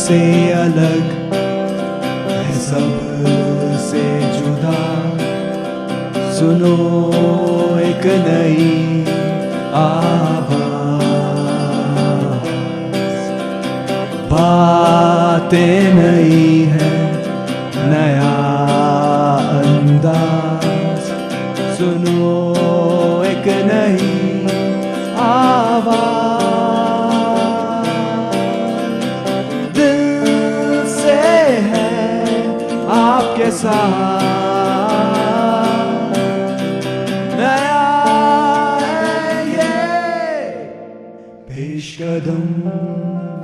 سے الگ ہے سب سے جدا، سنو ایک نئی آواز، باتیں نئی ہے نیا انداز، سنو ایک نئی آواز، دل سے ہے آپ کے ساتھ نیا ہے یہ پیش قدم۔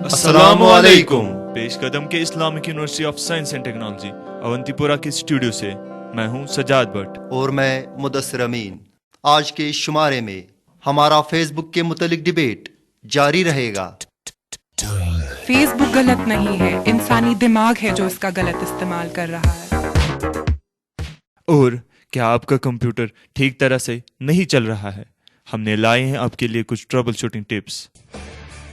السلام علیکم۔ پیش قدم کے Islamic university of science and technology Awantipora کے اسٹوڈیو سے میں ہوں سجاد بٹ اور میں مدثر امین۔ آج کے شمارے میں ہمارا فیس بک کے متعلق ڈیبیٹ جاری رہے گا۔ فیس بک غلط نہیں ہے، انسانی دماغ ہے جو اس کا غلط استعمال کر رہا ہے۔ اور کیا آپ کا کمپیوٹر ٹھیک طرح سے نہیں چل رہا ہے؟ ہم نے لائے ہیں آپ کے لیے کچھ ٹربل شوٹنگ ٹپس۔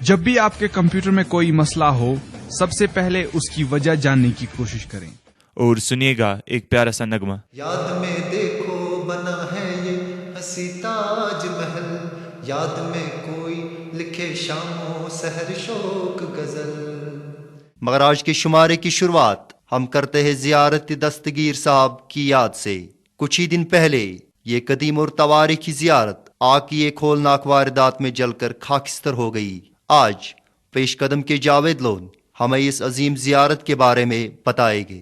جب بھی آپ کے کمپیوٹر میں کوئی مسئلہ ہو، سب سے پہلے اس کی وجہ جاننے کی کوشش کریں۔ اور سنیے گا ایک پیارا سا نغمہ۔ یاد میں دیکھو بنا ہے یہ ہنسی تاج محل، یاد میں کوئی لکھے شام و سحر شوق غزل۔ مگر آج کے شمارے کی شروعات ہم کرتے ہیں زیارت دستگیر صاحب کی یاد سے۔ کچھ ہی دن پہلے یہ قدیم اور تواریخی زیارت آگ کی ایک ہولناک واردات میں جل کر خاکستر ہو گئی۔ آج پیش قدم کے جاوید لون ہمیں اس عظیم زیارت کے بارے میں بتائیں گے۔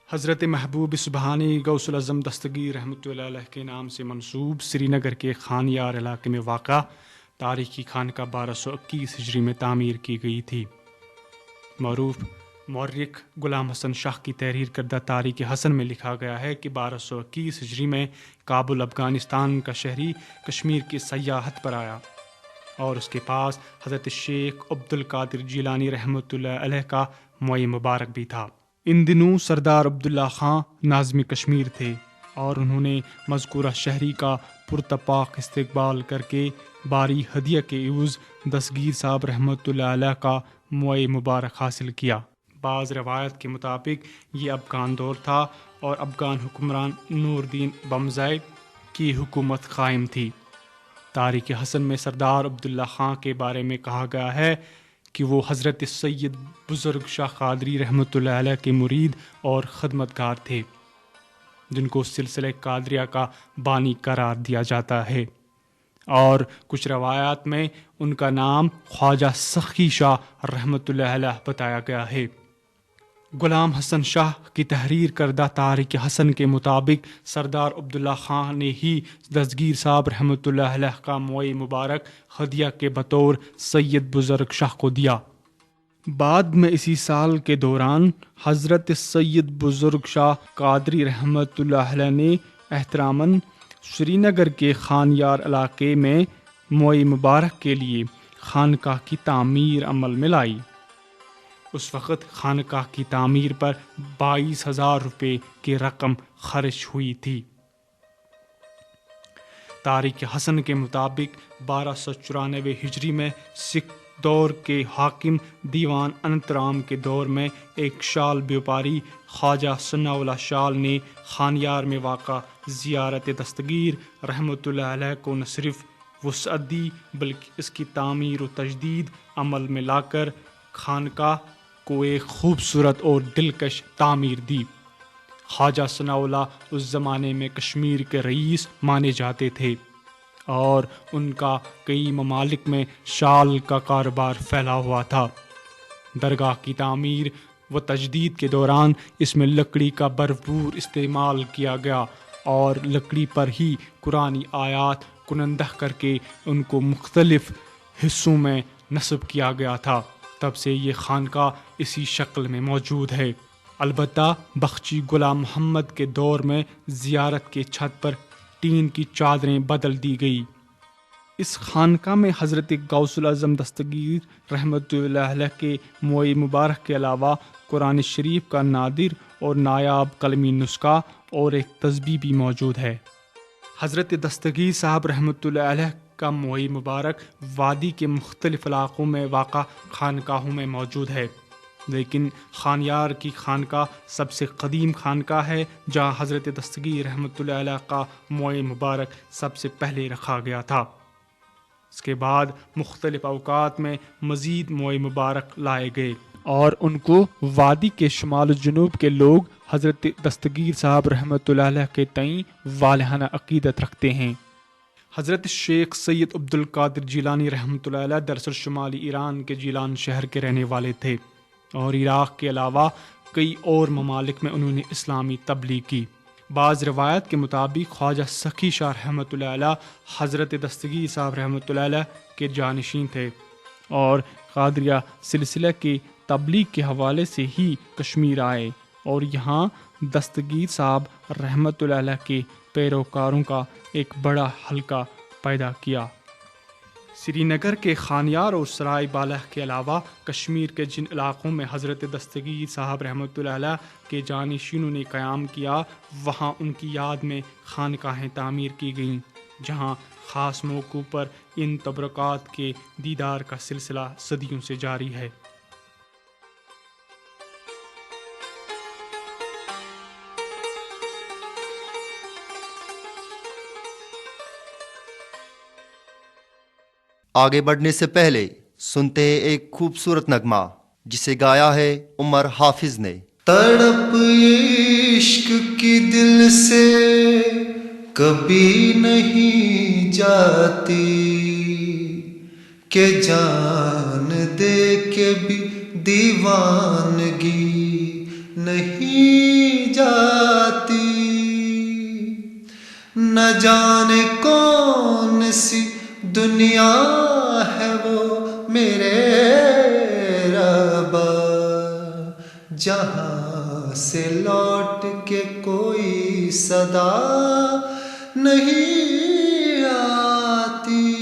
حضرت محبوب سبحانی غوث العظم دستگیر رحمۃ اللہ علیہ کے نام سے منسوب سری نگر کے خانیار علاقے میں واقع تاریخی خانقاہ 1221 ہجری میں تعمیر کی گئی تھی۔ معروف مورخ غلام حسن شاہ کی تحریر کردہ تاریخ حسن میں لکھا گیا ہے کہ 1221 ہجری میں کابل افغانستان کا شہری کشمیر کی سیاحت پر آیا اور اس کے پاس حضرت شیخ عبد القادر جیلانی رحمۃ اللہ علیہ کا موئے مبارک بھی تھا۔ ان دنوں سردار عبداللہ خان ناظم کشمیر تھے اور انہوں نے مذکورہ شہری کا پرتپاک استقبال کر کے باری ہدیہ کے عوض دستگیر صاحب رحمۃ اللہ علیہ کا موئے مبارک حاصل کیا۔ بعض روایت کے مطابق یہ افغان دور تھا اور افغان حکمران نور الدین بمزائی کی حکومت قائم تھی۔ تاریخ حسن میں سردار عبداللہ خان کے بارے میں کہا گیا ہے کہ وہ حضرت سید بزرگ شاہ قادری رحمۃ اللہ علیہ کے مرید اور خدمتگار تھے، جن کو سلسلہ قادریہ کا بانی قرار دیا جاتا ہے، اور کچھ روایات میں ان کا نام خواجہ سخی شاہ رحمۃ اللہ علیہ بتایا گیا ہے۔ غلام حسن شاہ کی تحریر کردہ تاریخ حسن کے مطابق سردار عبداللہ خان نے ہی دستگیر صاحب رحمۃ اللہ علیہ کا موئے مبارک ہدیہ کے بطور سید بزرگ شاہ کو دیا۔ بعد میں اسی سال کے دوران حضرت سید بزرگ شاہ قادری رحمۃ اللہ علیہ نے احتراماً سری نگر کے خانیار علاقے میں موئے مبارک کے لیے خانقاہ کی تعمیر عمل میں لائی۔ اس وقت خانقاہ کی تعمیر پر 22,000 روپے کی رقم خرچ ہوئی تھی۔ تاریخ حسن کے مطابق 1294 ہجری میں سکھ دور کے حاکم دیوان انت رام کے دور میں ایک شال بیوپاری خواجہ ثناء اللہ شال نے خانیار میں واقع زیارت دستگیر رحمۃ اللہ علیہ کو نہ صرف وسعت دی بلکہ اس کی تعمیر و تجدید عمل میں لا کر خانقاہ کو ایک خوبصورت اور دلکش تعمیر دی۔ خواجہ ثناء اللہ اس زمانے میں کشمیر کے رئیس مانے جاتے تھے اور ان کا کئی ممالک میں شال کا کاروبار پھیلا ہوا تھا۔ درگاہ کی تعمیر و تجدید کے دوران اس میں لکڑی کا بھرپور استعمال کیا گیا اور لکڑی پر ہی قرآنی آیات کنندہ کر کے ان کو مختلف حصوں میں نصب کیا گیا تھا۔ تب سے یہ خانقاہ اسی شکل میں موجود ہے۔ البتہ بخشی غلام محمد کے دور میں زیارت کے چھت پر ٹین کی چادریں بدل دی گئی۔ اس خانقاہ میں حضرت غوث العظم دستگیر رحمۃ اللہ علیہ کے موئے مبارک کے علاوہ قرآن شریف کا نادر اور نایاب قلمی نسخہ اور ایک تسبیح بھی موجود ہے۔ حضرت دستگیر صاحب رحمۃ اللہ علیہ کا موئی مبارک وادی کے مختلف علاقوں میں واقع خانقاہوں میں موجود ہے، لیکن خانیار کی خانقاہ سب سے قدیم خانقاہ ہے جہاں حضرت دستگیر رحمۃ اللہ علیہ کا موئی مبارک سب سے پہلے رکھا گیا تھا۔ اس کے بعد مختلف اوقات میں مزید موئی مبارک لائے گئے اور ان کو وادی کے شمال و جنوب کے لوگ حضرت دستگیر صاحب رحمۃ اللہ علیہ کے تئیں والہانہ عقیدت رکھتے ہیں۔ حضرت شیخ سید عبد القادر جیلانی رحمۃ اللہ علیہ دراصل شمالی ایران کے جیلان شہر کے رہنے والے تھے اور عراق کے علاوہ کئی اور ممالک میں انہوں نے اسلامی تبلیغ کی۔ بعض روایت کے مطابق خواجہ سخی شاہ رحمۃ اللہ علیہ حضرت دستگیر صاحب رحمۃ اللہ علیہ کے جانشین تھے اور قادریہ سلسلہ کی تبلیغ کے حوالے سے ہی کشمیر آئے اور یہاں دستگیر صاحب رحمۃ اللہ علیہ کے پیروکاروں کا ایک بڑا حلقہ پیدا کیا۔ سری نگر کے خانیار اور سرائے بالہ کے علاوہ کشمیر کے جن علاقوں میں حضرت دستگیر صاحب رحمۃ اللہ علیہ کے جانشینوں نے قیام کیا وہاں ان کی یاد میں خانقاہیں تعمیر کی گئیں، جہاں خاص موقعوں پر ان تبرکات کے دیدار کا سلسلہ صدیوں سے جاری ہے۔ آگے بڑھنے سے پہلے سنتے ہیں ایک خوبصورت نغمہ جسے گایا ہے عمر حافظ نے۔ تڑپ عشق کی دل سے کبھی نہیں جاتی کہ جان دے کے بھی دیوانگی نہیں جاتی، نہ جانے کون سی دنیا ہے وہ میرے ربا، جہاں سے لوٹ کے کوئی صدا نہیں آتی۔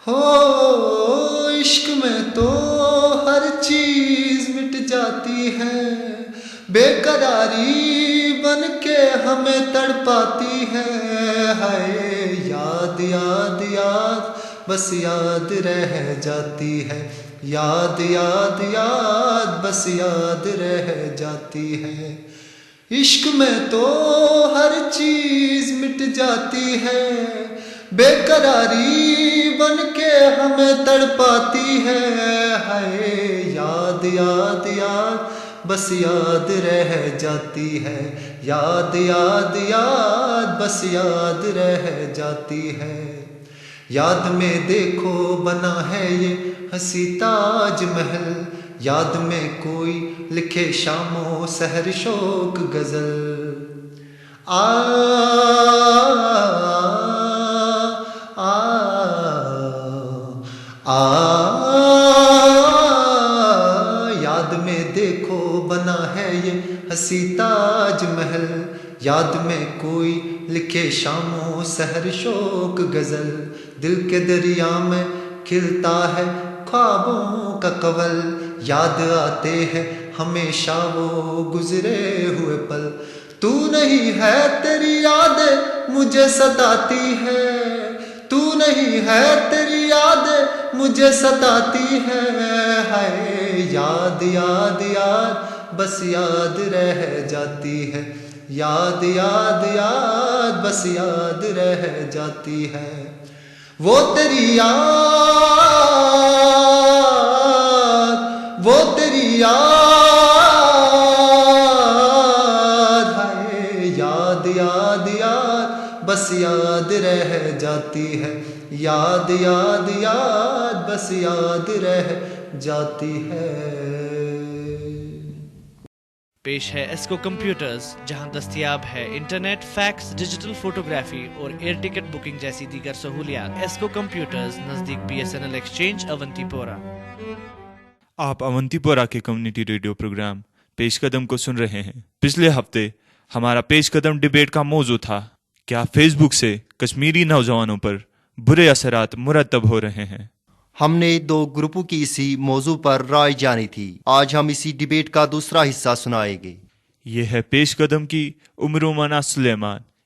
ہو عشق میں تو ہر چیز مٹ جاتی ہے، بے قراری بن کے ہمیں تڑپاتی ہے، ہائے یاد یاد یاد بس یاد رہ جاتی ہے، یاد یاد یاد بس یاد رہ جاتی ہے۔ عشق میں تو ہر چیز مٹ جاتی ہے، بے قراری بن کے ہمیں تڑپاتی ہے، ہائے یاد یاد یاد بس یاد رہ جاتی ہے، یاد یاد یاد بس یاد رہ جاتی ہے۔ یاد میں دیکھو بنا ہے یہ ہنسی تاج محل، یاد میں کوئی لکھے شام و سحر شوق غزل، آ یاد میں دیکھو بنا ہے یہ ہنسی تاج محل، یاد میں کوئی لکھے شام و سحر شوق غزل، دل کے دریا میں کھلتا ہے خوابوں کا قول، یاد آتے ہیں ہمیشہ وہ گزرے ہوئے پل، تو نہیں ہے تیری یاد مجھے ستاتی ہے، تو نہیں ہے تیری یاد مجھے ستاتی ہے، ہائے یاد یاد یاد بس یاد رہ جاتی ہے، یاد یاد یاد بس یاد رہ جاتی ہے۔ وہ تیری یاد وہ تیری یاد ہے، یاد یاد یاد بس یاد رہ جاتی ہے، یاد یاد یاد بس یاد رہ جاتی ہے۔ پیش ہے ایسکو کمپیوٹرز، جہاں دستیاب ہے انٹرنیٹ، فیکس، ڈیجیٹل فوٹوگرافی اور ایئر ٹکٹ بکنگ جیسی دیگر سہولیات۔ ایسکو کمپیوٹرز، نزدیک BSNL ایکسچینج، اونتی پورہ۔ آپ اونتی پورہ کے کمیونٹی ریڈیو پروگرام پیش قدم کو سن رہے ہیں۔ پچھلے ہفتے ہمارا پیش قدم ڈیبیٹ کا موضوع تھا، کیا فیس بک سے کشمیری نوجوانوں پر برے اثرات مرتب ہو رہے ہیں؟ ہم نے 2 گروپوں کی اسی موضوع پر رائے جانی تھی۔ آج ہم اسی ڈیبیٹ کا دوسرا حصہ سنائیں گے۔ یہ ہے پیش قدم کی عمر منا سلیمان،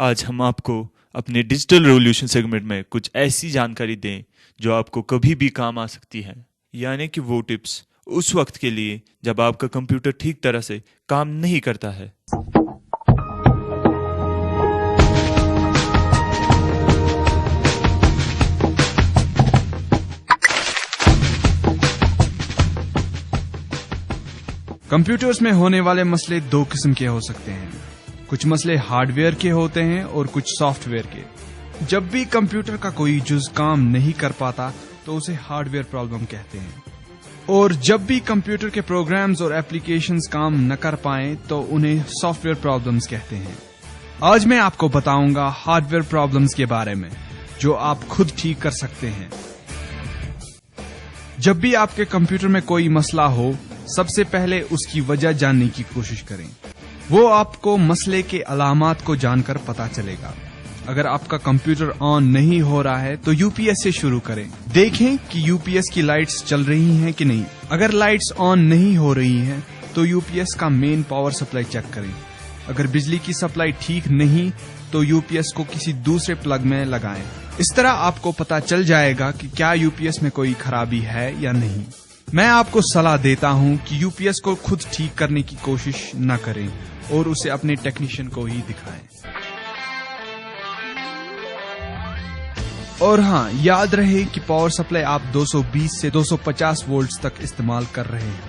آج ہم آپ کو اپنے ڈیجیٹل ریولیوشن سیگمنٹ میں کچھ ایسی جانکاری دیں جو آپ کو کبھی بھی کام آ سکتی ہے، یعنی کہ وہ ٹپس اس وقت کے لیے جب آپ کا کمپیوٹر ٹھیک طرح سے کام نہیں کرتا ہے۔ کمپیوٹرز میں ہونے والے مسئلے دو قسم کے ہو سکتے ہیں، کچھ مسئلے ہارڈ ویئر کے ہوتے ہیں اور کچھ سافٹ ویئر کے۔ جب بھی کمپیوٹر کا کوئی جز کام نہیں کر پاتا تو اسے ہارڈ ویئر پرابلم کہتے ہیں، اور جب بھی کمپیوٹر کے پروگرامز اور ایپلیکیشنز کام نہ کر پائیں تو انہیں سافٹ ویئر پرابلمز کہتے ہیں۔ آج میں آپ کو بتاؤں گا ہارڈ ویئر پرابلمز کے بارے میں جو آپ خود ٹھیک کر سکتے ہیں۔ جب بھی آپ کے کمپیوٹر میں کوئی مسئلہ ہو، سب سے پہلے اس کی وجہ جاننے کی کوشش کریں۔ وہ آپ کو مسئلے کے علامات کو جان کر پتا چلے گا۔ اگر آپ کا کمپیوٹر آن نہیں ہو رہا ہے تو یو پی ایس سے شروع کریں۔ دیکھیں کہ یو پی ایس کی لائٹس چل رہی ہیں کہ نہیں۔ اگر لائٹس آن نہیں ہو رہی ہیں تو یو پی ایس کا مین پاور سپلائی چیک کریں۔ اگر بجلی کی سپلائی ٹھیک نہیں تو یو پی ایس کو کسی دوسرے پلگ میں لگائیں۔ اس طرح آپ کو پتا چل جائے گا کہ کیا یو پی ایس میں کوئی خرابی ہے یا نہیں۔ میں آپ کو صلاح دیتا ہوں کہ یو پی ایس کو خود ٹھیک کرنے کی کوشش نہ کریں اور اسے اپنے ٹیکنیشین کو ہی دکھائیں۔ اور ہاں، یاد رہے کہ پاور سپلائی آپ 220 سے 250 وولٹس تک استعمال کر رہے ہیں۔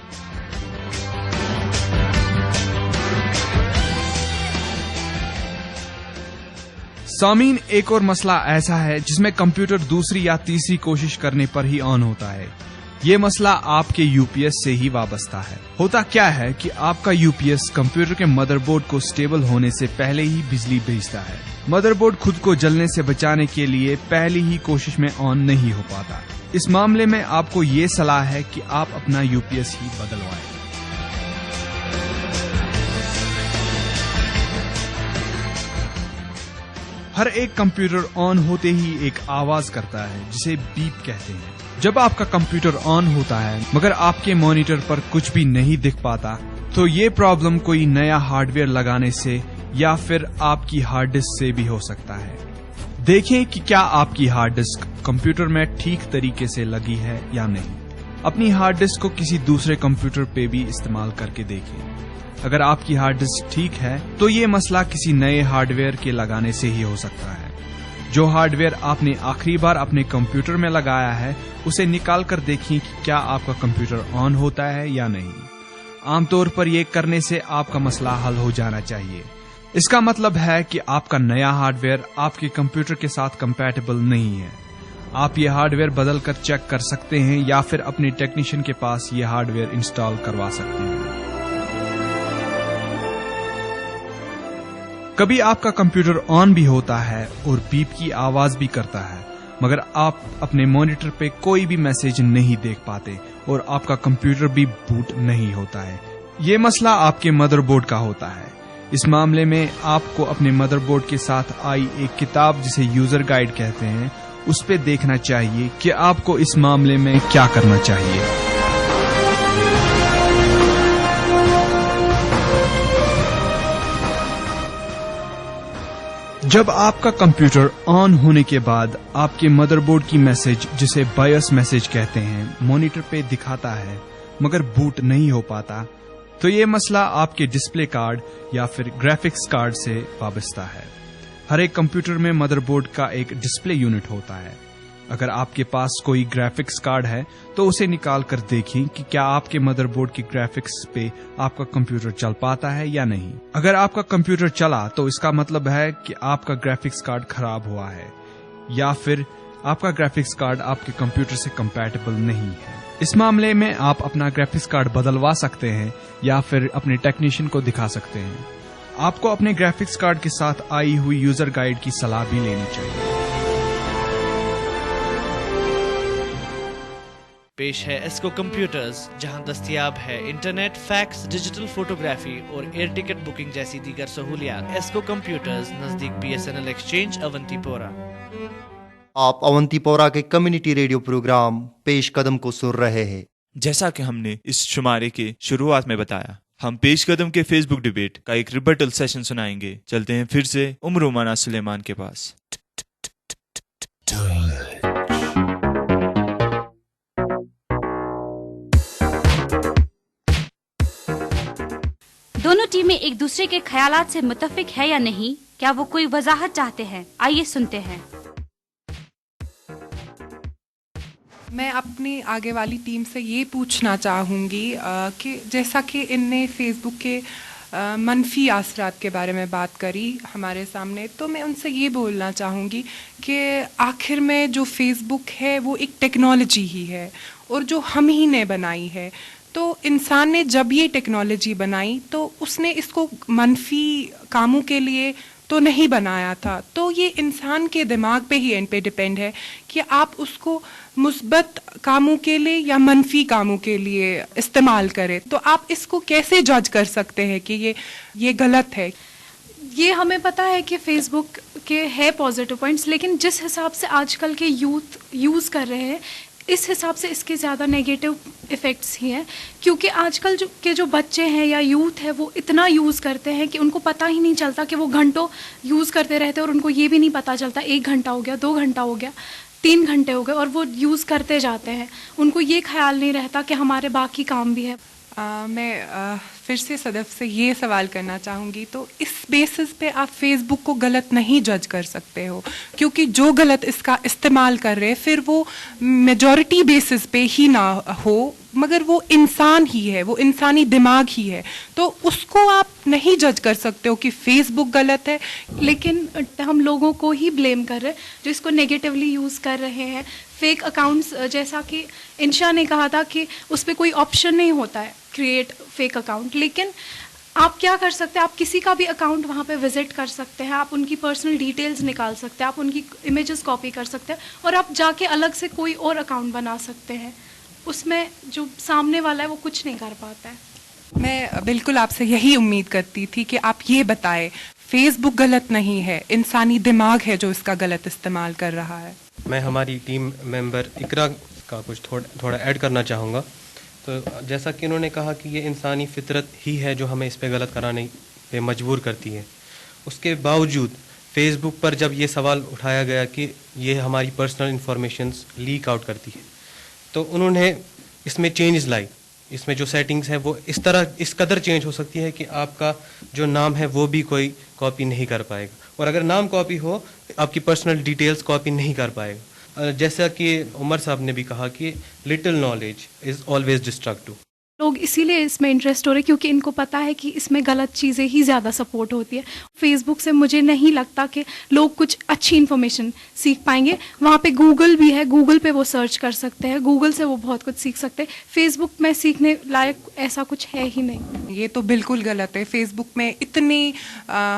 سامعین، ایک اور مسئلہ ایسا ہے جس میں کمپیوٹر دوسری یا تیسری کوشش کرنے پر ہی آن ہوتا ہے۔ یہ مسئلہ آپ کے یو پی ایس سے ہی وابستہ ہے۔ ہوتا کیا ہے کہ آپ کا یو پی ایس کمپیوٹر کے مدر بورڈ کو سٹیبل ہونے سے پہلے ہی بجلی بھیجتا ہے۔ مدر بورڈ خود کو جلنے سے بچانے کے لیے پہلی ہی کوشش میں آن نہیں ہو پاتا۔ اس معاملے میں آپ کو یہ صلاح ہے کہ آپ اپنا یو پی ایس ہی بدلوائیں۔ ہر ایک کمپیوٹر آن ہوتے ہی ایک آواز کرتا ہے جسے بیپ کہتے ہیں۔ جب آپ کا کمپیوٹر آن ہوتا ہے مگر آپ کے مانیٹر پر کچھ بھی نہیں دکھ پاتا تو یہ پرابلم کوئی نیا ہارڈ ویئر لگانے سے یا پھر آپ کی ہارڈ ڈسک سے بھی ہو سکتا ہے۔ دیکھیں کہ کیا آپ کی ہارڈ ڈسک کمپیوٹر میں ٹھیک طریقے سے لگی ہے یا نہیں۔ اپنی ہارڈ ڈسک کو کسی دوسرے کمپیوٹر پہ بھی استعمال کر کے دیکھیں۔ اگر آپ کی ہارڈ ڈسک ٹھیک ہے تو یہ مسئلہ کسی نئے ہارڈ ویئر کے لگانے سے ہی ہو سکتا ہے۔ جو ہارڈ ویئر آپ نے آخری بار اپنے کمپیوٹر میں لگایا ہے اسے نکال کر دیکھیں کہ کیا آپ کا کمپیوٹر آن ہوتا ہے یا نہیں۔ عام طور پر یہ کرنے سے آپ کا مسئلہ حل ہو جانا چاہیے۔ اس کا مطلب ہے کہ آپ کا نیا ہارڈ ویئر آپ کے کمپیوٹر کے ساتھ کمپیٹیبل نہیں ہے۔ آپ یہ ہارڈ ویئر بدل کر چیک کر سکتے ہیں یا پھر اپنے ٹیکنیشین کے پاس یہ ہارڈ ویئر انسٹال کروا سکتے ہیں۔ کبھی آپ کا کمپیوٹر آن بھی ہوتا ہے اور بیپ کی آواز بھی کرتا ہے مگر آپ اپنے مانیٹر پہ کوئی بھی میسج نہیں دیکھ پاتے اور آپ کا کمپیوٹر بھی بوٹ نہیں ہوتا ہے۔ یہ مسئلہ آپ کے مدر بورڈ کا ہوتا ہے۔ اس معاملے میں آپ کو اپنے مدر بورڈ کے ساتھ آئی ایک کتاب جسے یوزر گائیڈ کہتے ہیں اس پہ دیکھنا چاہیے کہ آپ کو اس معاملے میں کیا کرنا چاہیے۔ جب آپ کا کمپیوٹر آن ہونے کے بعد آپ کے مدر بورڈ کی میسج جسے بایوس میسج کہتے ہیں مانیٹر پہ دکھاتا ہے مگر بوٹ نہیں ہو پاتا تو یہ مسئلہ آپ کے ڈسپلے کارڈ یا پھر گرافکس کارڈ سے وابستہ ہے۔ ہر ایک کمپیوٹر میں مدر بورڈ کا ایک ڈسپلے یونٹ ہوتا ہے۔ اگر آپ کے پاس کوئی گرافکس کارڈ ہے تو اسے نکال کر دیکھیں کہ کیا آپ کے مدر بورڈ کی گرافکس پہ آپ کا کمپیوٹر چل پاتا ہے یا نہیں۔ اگر آپ کا کمپیوٹر چلا تو اس کا مطلب ہے کہ آپ کا گرافکس کارڈ خراب ہوا ہے یا پھر آپ کا گرافکس کارڈ آپ کے کمپیوٹر سے کمپیٹیبل نہیں ہے۔ اس معاملے میں آپ اپنا گرافکس کارڈ بدلوا سکتے ہیں یا پھر اپنے ٹیکنیشین کو دکھا سکتے ہیں۔ آپ کو اپنے گرافکس کارڈ کے ساتھ آئی ہوئی یوزر گائیڈ کی صلاح بھی لینی چاہیے۔ پیش ہے ایسکو کمپیوٹرز، جہاں دستیاب ہے انٹرنیٹ، فیکس، ڈیجیٹل فوٹوگرافی اور ایئر ٹکٹ بکنگ جیسی دیگر سہولیات۔ ایسکو کمپیوٹرز نزدیک BSNL ایکسچینج، اونتی پورہ۔ آپ اونتی پورہ کے کمیونٹی ریڈیو پروگرام پیش قدم کو سن رہے ہیں۔ جیسا کہ ہم نے اس شمارے کے شروعات میں بتایا، ہم پیش قدم کے فیس بک ڈیبیٹ کا ایک ریبٹل سیشن سنائیں گے. چلتے ہیں پھر سے عمر عمانہ سلیمان کے پاس. دونوں ٹیمیں ایک دوسرے کے خیالات سے متفق ہے یا نہیں؟ کیا وہ کوئی وضاحت چاہتے ہیں؟ آئیے سنتے ہیں. میں اپنی آگے والی ٹیم سے یہ پوچھنا چاہوں گی کہ جیسا کہ ان نے فیس بک کے منفی اثرات کے بارے میں بات کری ہمارے سامنے، تو میں ان سے یہ بولنا چاہوں گی کہ آخر میں جو فیس بک ہے وہ ایک ٹیکنالوجی ہی ہے اور جو ہم ہی نے بنائی ہے. تو انسان نے جب یہ ٹیکنالوجی بنائی تو اس نے اس کو منفی کاموں کے لیے تو نہیں بنایا تھا. تو یہ انسان کے دماغ پہ ہی ان پہ ڈپینڈ ہے کہ آپ اس کو مثبت کاموں کے لیے یا منفی کاموں کے لیے استعمال کریں. تو آپ اس کو کیسے جج کر سکتے ہیں کہ یہ غلط ہے؟ یہ ہمیں پتہ ہے کہ فیس بک کے ہے پازیٹیو پوائنٹس، لیکن جس حساب سے آج کل کے یوتھ یوز کر رہے ہیں اس حساب سے اس کے زیادہ نیگیٹو ایفیکٹس ہی ہیں. کیونکہ آج کل جو بچے ہیں یا یوتھ ہے وہ اتنا یوز کرتے ہیں کہ ان کو پتہ ہی نہیں چلتا کہ وہ گھنٹوں یوز کرتے رہتے ہیں، اور ان کو یہ بھی نہیں پتہ چلتا 1 گھنٹہ ہو گیا، 2 گھنٹہ ہو گیا، 3 گھنٹے ہو گئے، اور وہ یوز کرتے جاتے ہیں. ان کو یہ خیال نہیں رہتا کہ ہمارے باقی کام بھی ہے. میں پھر سے صدف سے یہ سوال کرنا چاہوں گی، تو اس بیسس پہ آپ فیس بک کو غلط نہیں جج کر سکتے ہو، کیونکہ جو غلط اس کا استعمال کر رہے پھر وہ میجورٹی بیسس پہ ہی نہ ہو، مگر وہ انسان ہی ہے، وہ انسانی دماغ ہی ہے. تو اس کو آپ نہیں جج کر سکتے ہو کہ فیس بک غلط ہے. لیکن ہم لوگوں کو ہی بلیم کر رہے ہیں جو اس کو نیگیٹیولی یوز کر رہے ہیں. فیک اکاؤنٹس، جیسا کہ انشا نے کہا تھا کہ اس پہ کوئی آپشن نہیں ہوتا ہے کریٹ فیک اکاؤنٹ، لیکن آپ کیا کر سکتے ہیں، آپ کسی کا بھی اکاؤنٹ وہاں پہ وزٹ کر سکتے ہیں، آپ ان کی پرسنل ڈیٹیلز نکال سکتے ہیں، آپ ان کی امیجز کاپی کر سکتے ہیں، اور آپ جا کے الگ سے کوئی اور اکاؤنٹ بنا سکتے ہیں. اس میں جو سامنے والا ہے وہ کچھ نہیں کر پاتا ہے. میں بالکل آپ سے یہی امید کرتی تھی کہ آپ یہ بتائیں فیس بک غلط نہیں ہے، انسانی دماغ ہے جو اس کا غلط استعمال کر رہا ہے. میں ہماری ٹیم ممبر اقرا کا کچھ تھوڑا ایڈ کرنا چاہوں گا. تو جیسا کہ انہوں نے کہا کہ یہ انسانی فطرت ہی ہے جو ہمیں اس پہ غلط کرانے پہ مجبور کرتی ہے. اس کے باوجود فیس بک پر جب یہ سوال اٹھایا گیا کہ یہ ہماری پرسنل انفارمیشنز لیک آؤٹ کرتی ہے، تو انہوں نے اس میں چینجز لائی. اس میں جو سیٹنگز ہیں وہ اس قدر چینج ہو سکتی ہے کہ آپ کا جو نام ہے وہ بھی کوئی کاپی نہیں کر پائے گا، اور اگر نام کاپی ہو آپ کی پرسنل ڈیٹیلز کاپی نہیں کر پائے گا. جیسا کہ عمر صاحب نے بھی کہا کہ little knowledge is always destructive. لوگ اسی لیے اس میں انٹرسٹ ہو رہے کیونکہ ان کو پتہ ہے کہ اس میں غلط چیزیں ہی زیادہ سپورٹ ہوتی ہے. فیس بک سے مجھے نہیں لگتا کہ لوگ کچھ اچھی انفارمیشن سیکھ پائیں گے. وہاں پہ گوگل بھی ہے، گوگل پہ وہ سرچ کر سکتے ہیں، گوگل سے وہ بہت کچھ سیکھ سکتے ہیں. فیس بک میں سیکھنے لائق ایسا کچھ ہے ہی نہیں. یہ تو بالکل غلط ہے. فیس بک میں اتنی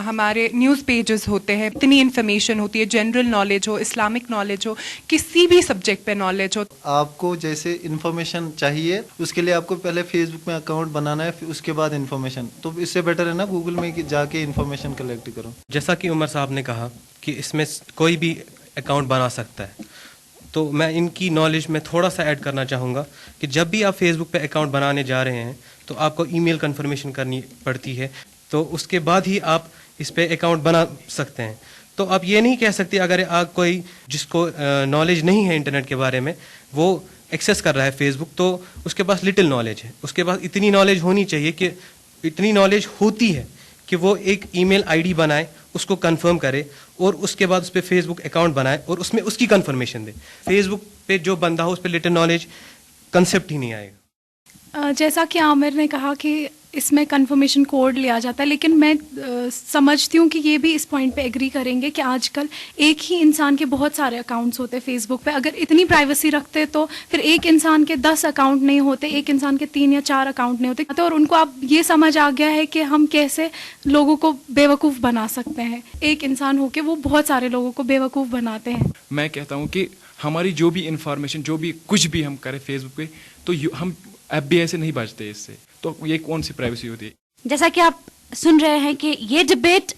ہمارے نیوز پیجز ہوتے ہیں، اتنی انفارمیشن ہوتی ہے، جنرل نالج ہو، اسلامک نالج ہو، کسی بھی سبجیکٹ پہ نالج ہو. آپ کو جیسے انفارمیشن چاہیے اس کے لیے آپ کو پہلے فیس بک میں اکاؤنٹ بنانا ہے، پھر اس کے بعد انفارمیشن. تو اس سے بیٹر ہے نا گوگل میں جا کے انفارمیشن کلیکٹ کرو. جیسا کہ عمر صاحب نے کہا کہ اس میں کوئی بھی اکاؤنٹ بنا سکتا ہے، تو میں ان کی نالج میں تھوڑا سا ایڈ کرنا چاہوں گا کہ جب بھی آپ فیس بک پہ اکاؤنٹ بنانے جا رہے ہیں تو آپ کو ای میل کنفرمیشن کرنی پڑتی ہے، تو اس کے بعد ہی آپ اس پہ اکاؤنٹ بنا سکتے ہیں. تو آپ یہ نہیں کہہ سکتے اگر آپ کوئی جس کو نالج نہیں ہے انٹرنیٹ کے بارے میں وہ ایکسیس کر رہا ہے فیس بک، تو اس کے پاس لٹل نالج ہے. اس کے پاس اتنی نالج ہونی چاہیے کہ اتنی نالج ہوتی ہے کہ وہ ایک ای میل آئی ڈی بنائے، اس کو کنفرم کرے، اور اس کے بعد اس پہ فیس بک اکاؤنٹ بنائے اور اس میں اس کی کنفرمیشن دے. فیس بک پہ جو بندہ ہو اس پہ لٹل نالج کنسیپٹ ہی نہیں آئے گا. جیسا کہ عامر نے کہا کہ اس میں کنفرمیشن کوڈ لیا جاتا ہے، لیکن میں سمجھتی ہوں کہ یہ بھی اس پوائنٹ پہ ایگری کریں گے کہ آج کل ایک ہی انسان کے بہت سارے اکاؤنٹس ہوتے ہیں فیس بک پہ. اگر اتنی پرائیویسی رکھتے تو پھر ایک انسان کے 10 اکاؤنٹ نہیں ہوتے، ایک انسان کے 3 یا 4 اکاؤنٹ نہیں ہوتے. اور ان کو اب یہ سمجھ آ گیا ہے کہ ہم کیسے لوگوں کو بیوقوف بنا سکتے ہیں. ایک انسان ہو کے وہ بہت سارے لوگوں کو بیوقوف بناتے ہیں. میں کہتا ہوں کہ ہماری جو بھی انفارمیشن، جو بھی کچھ بھی ہم کریں فیس بک پہ، تو ہم ایف بی آئی سے نہیں بچتے اس سے. تو یہ کون سی پرائیویسی ہوتی ہے؟ جیسا کہ آپ سن رہے ہیں کہ یہ ڈبیٹ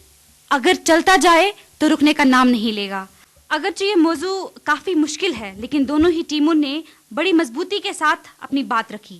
اگر چلتا جائے تو رکنے کا نام نہیں لے گا. اگرچہ یہ موضوع کافی مشکل ہے لیکن دونوں ہی ٹیموں نے بڑی مضبوطی کے ساتھ اپنی بات رکھی.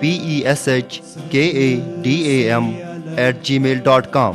PESHKADAM@gmail.com।